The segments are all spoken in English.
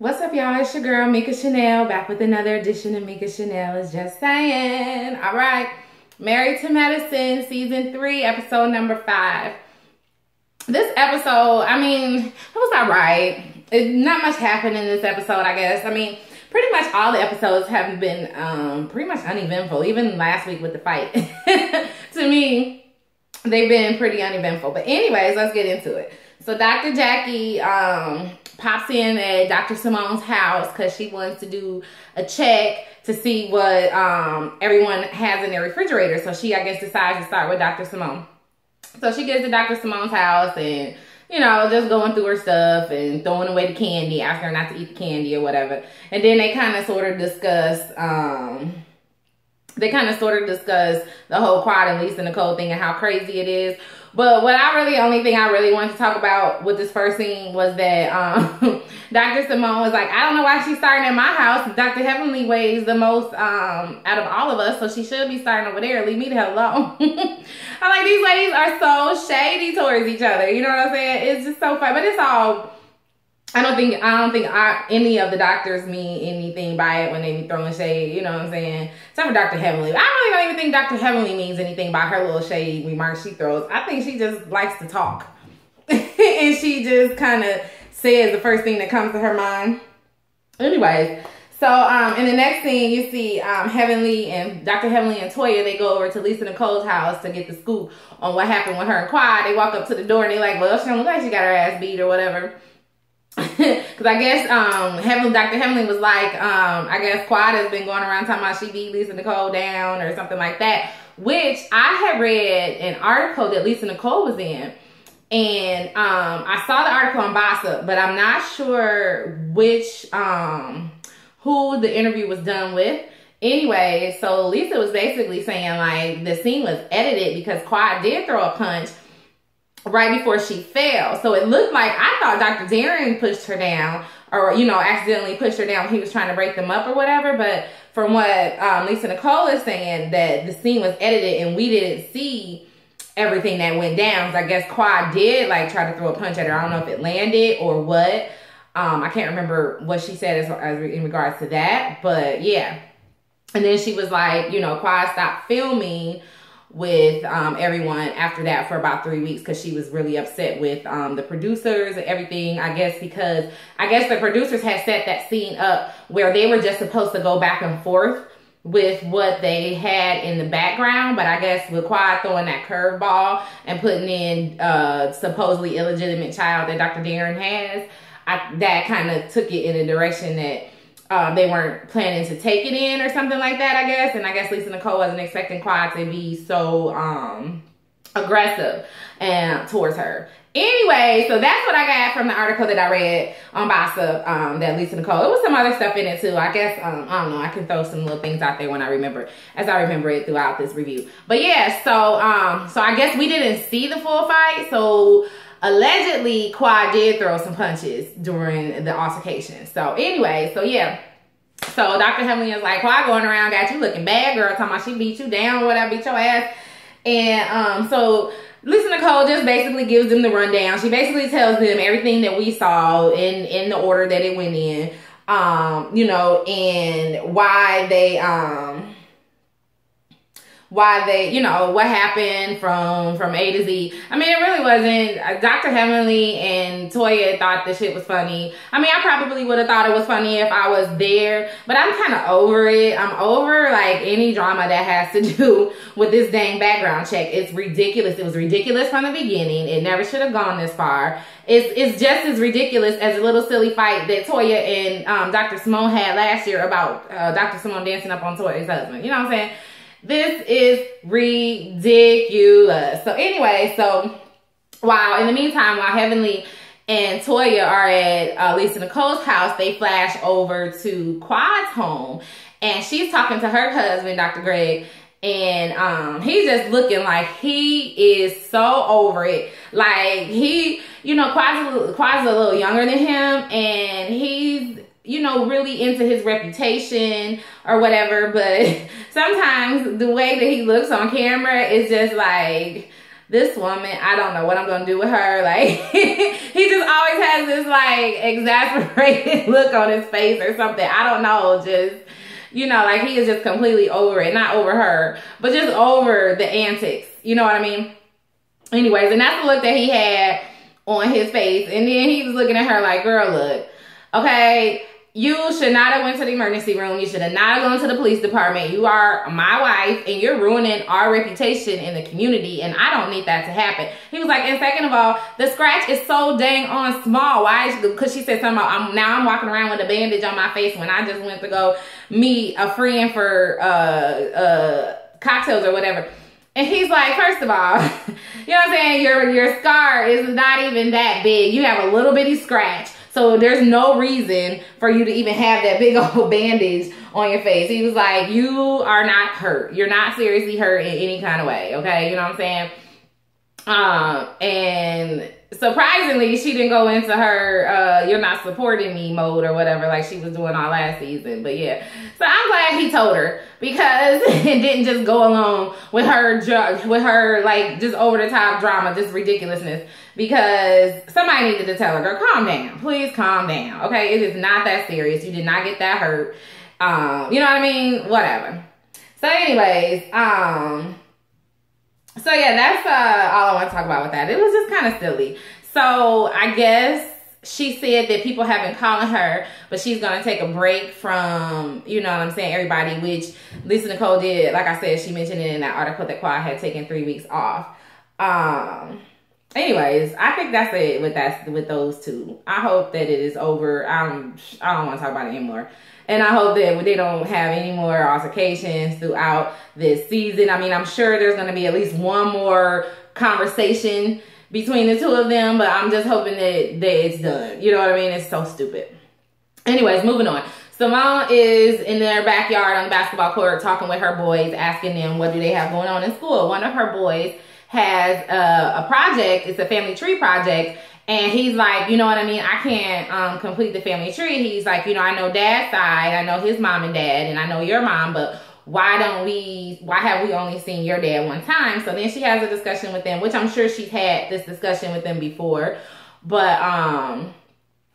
What's up, y'all? It's your girl, Mika Chanel, back with another edition of Mika Chanel is Just Saying. All right, Married to Medicine, Season 3, Episode number 5. This episode, it was all right. Not much happened in this episode, I guess. Pretty much all the episodes have been pretty much uneventful, even last week with the fight. To me, they've been pretty uneventful. But anyways, let's get into it. So Dr. Jackie pops in at Dr. Simone's house because she wants to do a check to see what everyone has in their refrigerator. So she, I guess, decides to start with Dr. Simone. So she gets to Dr. Simone's house and, just going through her stuff and throwing away the candy, asking her not to eat the candy or whatever. And then they kind of sort of discuss, the whole Quad and Lisa Nicole thing and how crazy it is. But only thing I really wanted to talk about with this first scene was that Dr. Simone was like, I don't know why she's starting at my house. Dr. Heavenly weighs the most out of all of us, so she should be starting over there. Leave me the hell alone. I'm like, these ladies are so shady towards each other. You know what I'm saying? It's just so funny. But it's all, I don't think any of the doctors mean anything by it when they be throwing shade. You know what I'm saying? Except for Dr. Heavenly. I really don't even think Dr. Heavenly means anything by her little shade remarks she throws. I think she just likes to talk. And she just kind of says the first thing that comes to her mind. Anyways, so in the next scene, you see Heavenly and Dr. Heavenly and Toya, they go over to Lisa Nicole's house to get the scoop on what happened with her and Quad. They walk up to the door and they're like, well, she don't look like she got her ass beat or whatever. Because I guess Dr. Heavenly was like, I guess Quad has been going around talking about she beat Lisa Nicole down or something like that. Which I had read an article that Lisa Nicole was in. And I saw the article on Gossip, but I'm not sure which, who the interview was done with. Anyway, so Lisa was basically saying like the scene was edited because Quad did throw a punch right before she fell. So it looked like, I thought Dr. Darren pushed her down or, accidentally pushed her down when he was trying to break them up or whatever. But from what Lisa Nicole is saying, that the scene was edited and we didn't see everything that went down. So I guess Quad did like try to throw a punch at her. I don't know if it landed or what. I can't remember what she said as in regards to that. But yeah. And then she was like, Quad stopped filming with everyone after that for about 3 weeks because she was really upset with the producers and everything. I guess the producers had set that scene up where they were just supposed to go back and forth with what they had in the background, but I guess with Quad throwing that curveball and putting in supposedly illegitimate child that Dr. Darren has, that kind of took it in a direction that they weren't planning to take it in or something like that, I guess. And I guess Lisa Nicole wasn't expecting Quad to be so aggressive towards her. Anyway, so that's what I got from the article that I read on Gossip, that Lisa Nicole. It was some other stuff in it too. I guess, I don't know, I can throw some little things out there when I remember it throughout this review. But yeah, so I guess we didn't see the full fight. So allegedly, Quad did throw some punches during the altercation. So anyway, so yeah. So Dr. Heavenly is like, Quad going around got you looking bad, girl, talking about she beat you down, whatever, beat your ass. And so Lisa Nicole just basically gives them the rundown. She basically tells them everything that we saw in the order that it went in, and why they, what happened from A to Z. It really wasn't. Dr. Heavenly and Toya thought the shit was funny. I probably would have thought it was funny if I was there, but I'm kind of over it. I'm over like any drama that has to do with this dang background check. It's ridiculous. It was ridiculous from the beginning. It never should have gone this far. It's just as ridiculous as a little silly fight that Toya and Dr. Simone had last year about Dr. Simone dancing up on Toya's husband. You know what I'm saying? This is ridiculous. So anyway, while in the meantime, while Heavenly and Toya are at Lisa Nicole's house, they flash over to Quad's home. And she's talking to her husband, Dr. Greg. And he's just looking like he is so over it. Like Quad's a little younger than him. And he's really into his reputation or whatever, but sometimes the way that he looks on camera is just like this woman, I don't know what I'm gonna do with her. Like, he just always has this like exasperated look on his face or something. I don't know, just, you know, like he is just completely over it. Not over her, but just over the antics. You know what I mean? Anyways, and that's the look that he had on his face. And then he was looking at her like, girl, look, okay, you should not have went to the emergency room. You should have not have gone to the police department. You are my wife and you're ruining our reputation in the community, and I don't need that to happen. He was like, and second of all, the scratch is so dang on small. Why? Because she said something about, now I'm walking around with a bandage on my face when I just went to go meet a friend for cocktails or whatever. And he's like, first of all, you know what I'm saying? Your scar is not even that big. You have a little bitty scratch. So there's no reason for you to even have that big old bandage on your face. He was like, you are not hurt. You're not seriously hurt in any kind of way. Okay. You know what I'm saying? And surprisingly, she didn't go into her, you're not supporting me mode or whatever, like she was doing all last season. But yeah, so I'm glad he told her, because it didn't just go along with her like just over the top drama, just ridiculousness. Because somebody needed to tell her, girl, calm down. Please calm down. Okay, it is not that serious. You did not get that hurt. You know what I mean? Whatever. So anyways, so yeah, that's all I want to talk about with that. It was just kind of silly. So I guess she said that people have been calling her, but she's going to take a break from, you know what I'm saying, everybody, which Lisa Nicole did. Like I said, she mentioned it in that article that Quad had taken 3 weeks off. Anyways, I think that's it with those two. I hope that it is over. I don't want to talk about it anymore. And I hope that they don't have any more altercations throughout this season. I mean, I'm sure there's going to be at least one more conversation between the two of them, but I'm just hoping that it's done. You know what I mean? It's so stupid. Anyways, moving on. Simone is in their backyard on the basketball court talking with her boys, asking them what do they have going on in school. One of her boys has a project. It's a family tree project. And he's like, you know what I mean? I can't complete the family tree. He's like, you know, I know dad's side. I know his mom and dad, and I know your mom, but why have we only seen your dad one time? So then she has a discussion with them, which I'm sure she's had this discussion with them before, but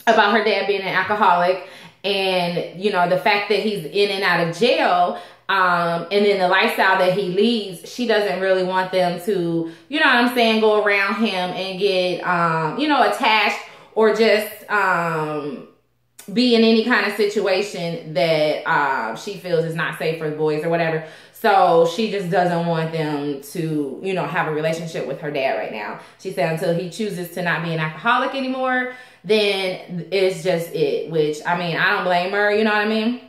about her dad being an alcoholic, and, you know, the fact that he's in and out of jail. And then the lifestyle that he leads, she doesn't really want them to, you know what I'm saying, go around him and get, you know, attached or just be in any kind of situation that she feels is not safe for the boys or whatever. So she just doesn't want them to, you know, have a relationship with her dad right now. She said until he chooses to not be an alcoholic anymore, then it's just it, which, I mean, I don't blame her, you know what I mean?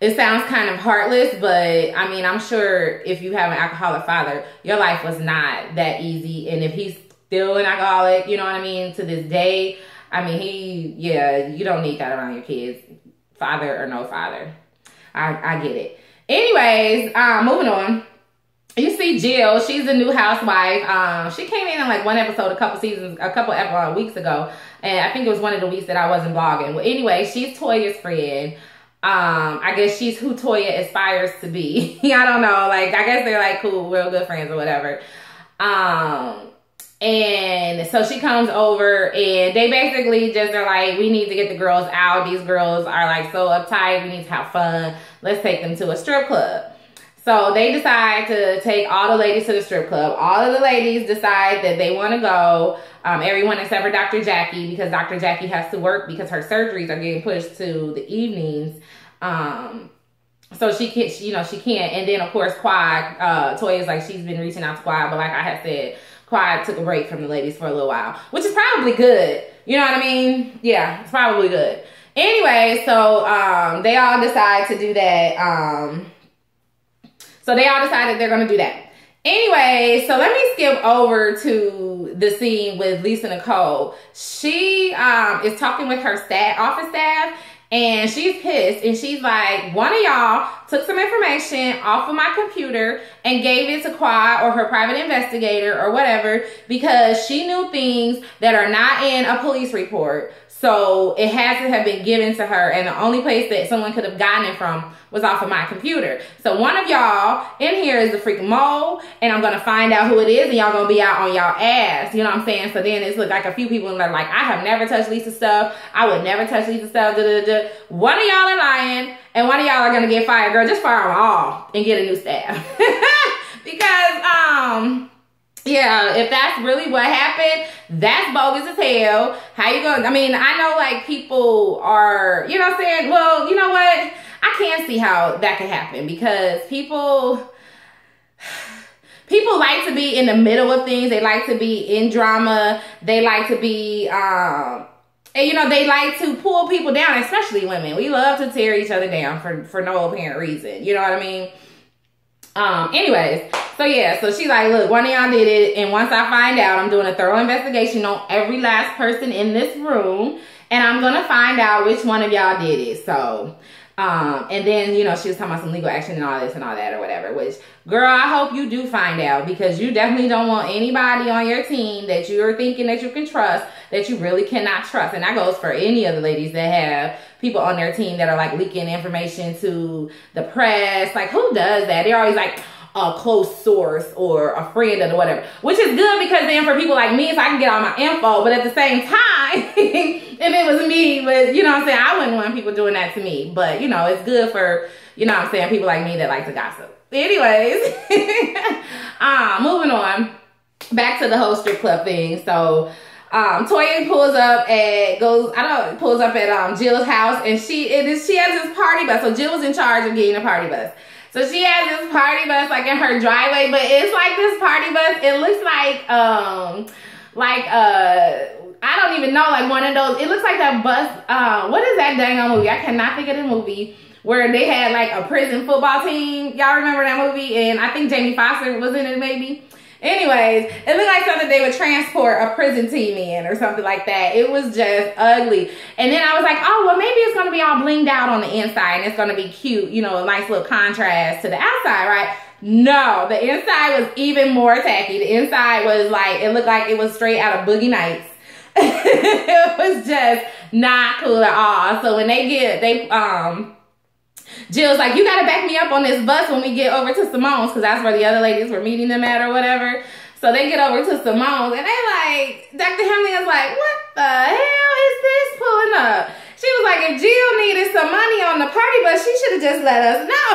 It sounds kind of heartless, but I mean, I'm sure if you have an alcoholic father, your life was not that easy. And if he's still an alcoholic, you know what I mean, to this day, I mean, you don't need that around your kids, father or no father. I get it. Anyways, moving on. You see Jill, she's the new housewife. She came in like one episode a couple weeks ago. And I think it was one of the weeks that I wasn't blogging. Well, anyway, she's Toya's friend. I guess she's who Toya aspires to be. I don't know. Like, I guess they're like cool, real good friends or whatever. And so she comes over and they basically just are like, we need to get the girls out. These girls are like so uptight. We need to have fun. Let's take them to a strip club. So they decide to take all the ladies to the strip club. All of the ladies decide that they want to go. Everyone except for Dr. Jackie, because Dr. Jackie has to work because her surgeries are getting pushed to the evenings. So she can't, you know, she can't. And then of course Quad, Toya's like, she's been reaching out to Quad, but like I had said, Quad took a break from the ladies for a little while, which is probably good. You know what I mean? Yeah, it's probably good. Anyway, so they all decide to do that. So they all decided they're going to do that. Anyway, so let me skip over to the scene with Lisa Nicole. She is talking with her office staff, and she's pissed. And she's like, one of y'all took some information off of my computer and gave it to Quad or her private investigator or whatever, because she knew things that are not in a police report. So it has to have been given to her, and the only place that someone could have gotten it from was off of my computer. So one of y'all in here is the freaking mole, and I'm gonna find out who it is, and y'all gonna be out on y'all ass. You know what I'm saying? So then it's like a few people that are like, I have never touched Lisa's stuff. I would never touch Lisa's stuff. Da, da, da. One of y'all are lying, and one of y'all are gonna get fired. Girl, just fire them all and get a new staff. Because yeah, if that's really what happened, that's bogus as hell. How you gonna, I mean, I know like people are, you know what I'm saying? Well, you know what? I can't see how that could happen, because people like to be in the middle of things. They like to be in drama. They like to be, and you know, they like to pull people down, especially women. We love to tear each other down for no apparent reason. You know what I mean? Anyways, so yeah, so she like, look, one of y'all did it, and once I find out, I'm doing a thorough investigation on every last person in this room, and I'm gonna find out which one of y'all did it. So, and then, you know, she was talking about some legal action and all this and all that or whatever, which, girl, I hope you do find out, because you definitely don't want anybody on your team that you're thinking that you can trust, that you really cannot trust. And that goes for any of the ladies that have people on their team that are like leaking information to the press. Like, who does that? They're always like a close source or a friend or whatever, which is good, because then for people like me, so I can get all my info. But at the same time, if it was me, but you know what I'm saying, I wouldn't want people doing that to me. But you know, it's good for, you know what I'm saying, people like me that like to gossip. Anyways, moving on back to the whole strip club thing. So Toya pulls up at Jill's house, and she has this party bus. So Jill was in charge of getting a party bus. So she has this party bus like in her driveway, but it's like this party bus. It looks like I don't even know, like one of those. It looks like that bus. What is that dang on movie? I cannot think of the movie where they had like a prison football team. Y'all remember that movie? And I think Jamie Foxx was in it, maybe. Anyways, it looked like something they would transport a prison team in or something like that. It was just ugly. And then I was like, oh, well, maybe it's going to be all blinged out on the inside and it's going to be cute, you know, a nice little contrast to the outside, right? No, the inside was even more tacky. The inside was like, it looked like it was straight out of Boogie Nights. It was just not cool at all. So when Jill's like, you gotta back me up on this bus when we get over to Simone's, because that's where the other ladies were meeting them at or whatever. So they get over to Simone's, and they like, Dr. Hemley is like, what the hell is this pulling up? She was like, if Jill needed some money on the party bus, she should have just let us know.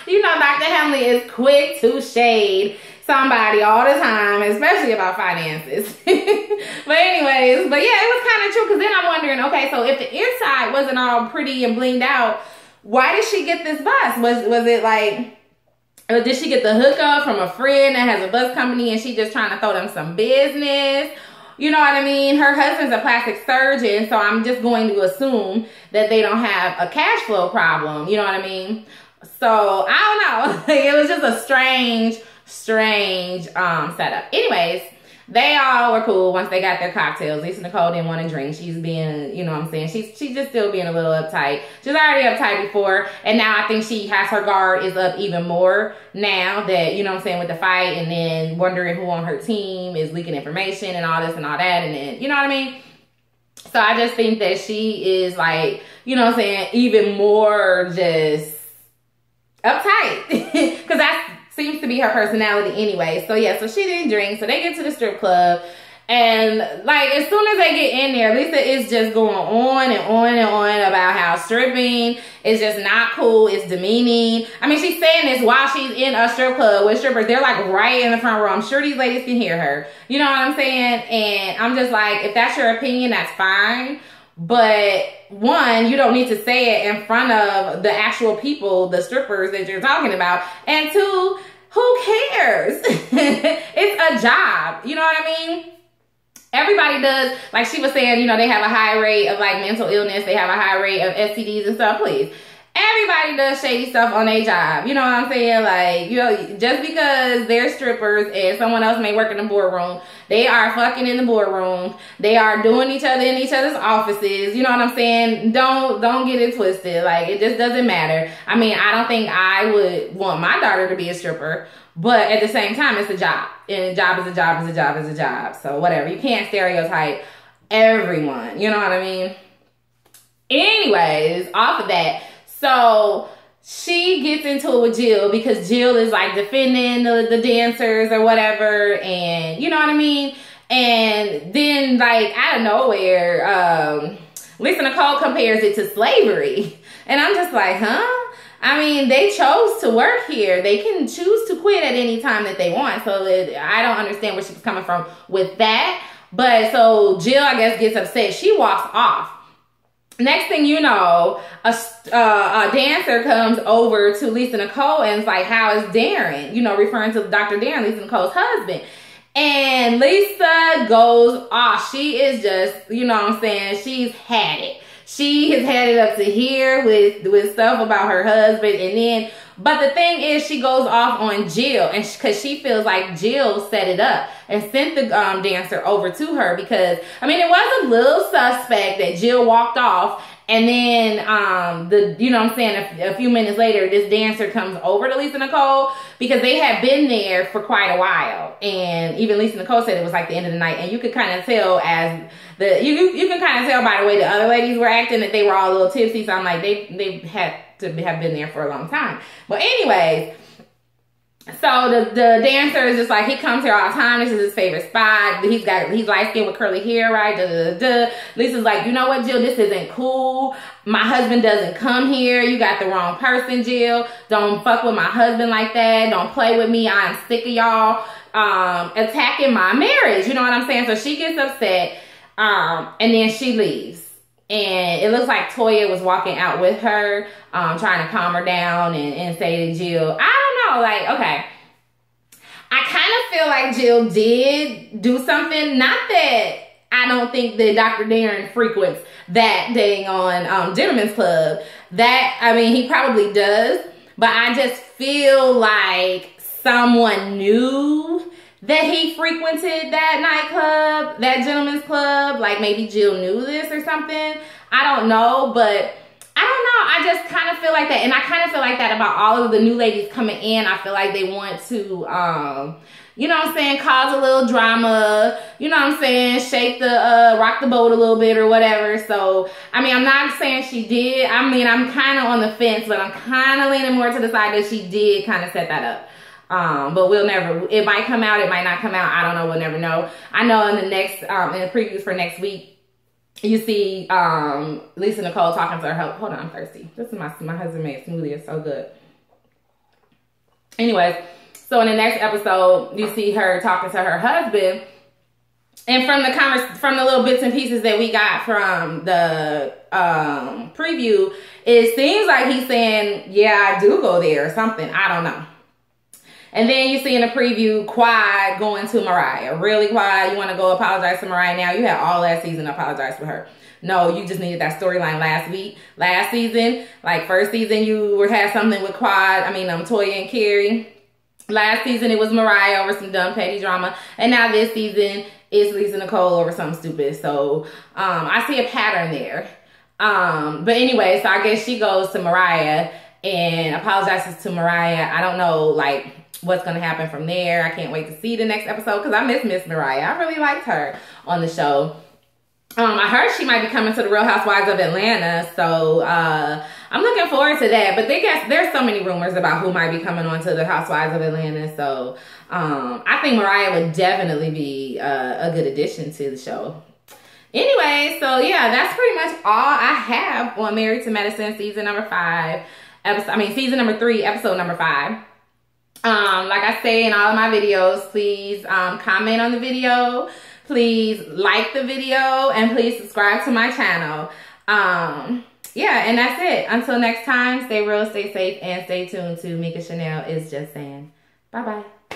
You know, Dr. Hemley is quick to shade somebody all the time, especially about finances. But anyways, but yeah, it was kind of true, because then I'm wondering, okay, so if the inside wasn't all pretty and blinged out, why did she get this bus? Was it like, or did she get the hookup from a friend that has a bus company and she just trying to throw them some business? You know what I mean? Her husband's a plastic surgeon, so I'm just going to assume that they don't have a cash flow problem. You know what I mean? So I don't know. It was just a strange setup. Anyways, they all were cool once they got their cocktails. Lisa Nicole didn't want to drink. She's being, you know what I'm saying, she's just still being a little uptight. She was already uptight before, and now I think she has her guard is up even more now that, you know what I'm saying, with the fight, and then wondering who on her team is leaking information and all this and all that, and then, you know what I mean? So I just think that she is like, you know what I'm saying, even more just uptight, because that's seems to be her personality anyway. So yeah, so she didn't drink. So they get to the strip club, and like as soon as they get in there, Lisa is just going on and on and on about how stripping is just not cool. It's demeaning. I mean, she's saying this while she's in a strip club with strippers. They're like right in the front row. I'm sure these ladies can hear her. You know what I'm saying? And I'm just like, if that's your opinion, that's fine. But one, you don't need to say it in front of the actual people, the strippers that you're talking about. And two, who cares? It's a job. You know what I mean? Everybody does. Like she was saying, you know, they have a high rate of like mental illness. They have a high rate of STDs and stuff. Please. everybody does shady stuff on their job. You know what I'm saying? Like, you know, just because they're strippers and someone else may work in the boardroom, they are fucking in the boardroom. They are doing each other in each other's offices. You know what I'm saying? Don't get it twisted. Like, it just doesn't matter. I mean, I don't think I would want my daughter to be a stripper, but at the same time, it's a job. And a job is a job is a job is a job. So whatever. You can't stereotype everyone. You know what I mean? Anyways, off of that, so she gets into it with Jill because Jill is like defending the dancers or whatever, and you know what I mean? And then like out of nowhere, Lisa Nicole compares it to slavery. And I'm just like, huh? I mean, they chose to work here. They can choose to quit at any time that they want. So I don't understand where she's coming from with that. But so Jill, I guess, gets upset. She walks off. Next thing you know, a dancer comes over to Lisa Nicole and is like, how is Darren? You know, referring to Dr. Darren, Lisa Nicole's husband. And Lisa goes off. She is just, you know what I'm saying, she's had it. She has had it up to here with stuff about her husband. And then, but the thing is, she goes off on Jill, and because she feels like Jill set it up and sent the dancer over to her, because I mean, it was a little suspect that Jill walked off, and then you know what I'm saying, a few minutes later, this dancer comes over to Lisa Nicole, because they had been there for quite a while, and even Lisa Nicole said it was like the end of the night, and you could kind of tell as you can kind of tell by the way the other ladies were acting that they were all a little tipsy. So I'm like, they had to have been there for a long time. But anyways, so the dancer is just like, he comes here all the time. This is his favorite spot. He's light skinned with curly hair, right? Lisa's like, you know what, Jill, this isn't cool. My husband doesn't come here. You got the wrong person, Jill. Don't fuck with my husband like that. Don't play with me. I'm sick of y'all attacking my marriage. You know what I'm saying? So she gets upset, and then she leaves. And it looks like Toya was walking out with her, trying to calm her down and say to Jill, I don't know, like, okay. I kind of feel like Jill did do something. Not that I don't think that Dr. Darren frequents that dang on Gentlemen's Club. That, I mean, he probably does. But I just feel like someone knew that he frequented that nightclub, that Gentlemen's Club. Like maybe Jill knew this or something. I don't know, but I don't know. I just kind of feel like that. And I kind of feel like that about all of the new ladies coming in. I feel like they want to, you know what I'm saying, cause a little drama, you know what I'm saying, shake the, rock the boat a little bit or whatever. So, I mean, I'm not saying she did. I mean, I'm kind of on the fence, but I'm kind of leaning more to the side that she did kind of set that up. But we'll never, it might come out, it might not come out. I don't know. We'll never know. I know in the next, in the previews for next week, you see, Lisa Nicole talking to her, hold on, I'm thirsty. This is my husband made smoothie. It's so good. Anyways, so in the next episode, you see her talking to her husband. And from the little bits and pieces that we got from the preview, it seems like he's saying, yeah, I do go there or something. I don't know. And then you see in the preview, Quad going to Mariah. Really, Quad, you want to go apologize to Mariah now? You had all last season to apologize for her. No, you just needed that storyline last season. Like first season, you had something with Quad. I mean, Toya and Carrie. Last season, it was Mariah over some dumb petty drama. And now this season, it's Lisa Nicole over something stupid. So, I see a pattern there. But anyway, so I guess she goes to Mariah and apologizes to Mariah. I don't know, like, what's going to happen from there. I can't wait to see the next episode because I miss Mariah. I really liked her on the show. I heard she might be coming to the Real Housewives of Atlanta, so I'm looking forward to that. But there's so many rumors about who might be coming on to the Housewives of Atlanta, so I think Mariah would definitely be a good addition to the show. Anyway, so yeah, that's pretty much all I have on Married to Medicine season number 5. Season number 3, episode number 5. Like I say in all of my videos, please comment on the video. Please like the video and please subscribe to my channel. Yeah, and that's it. Until next time, stay real, stay safe, and stay tuned to Mika Chanel Is Just Saying. Bye-bye.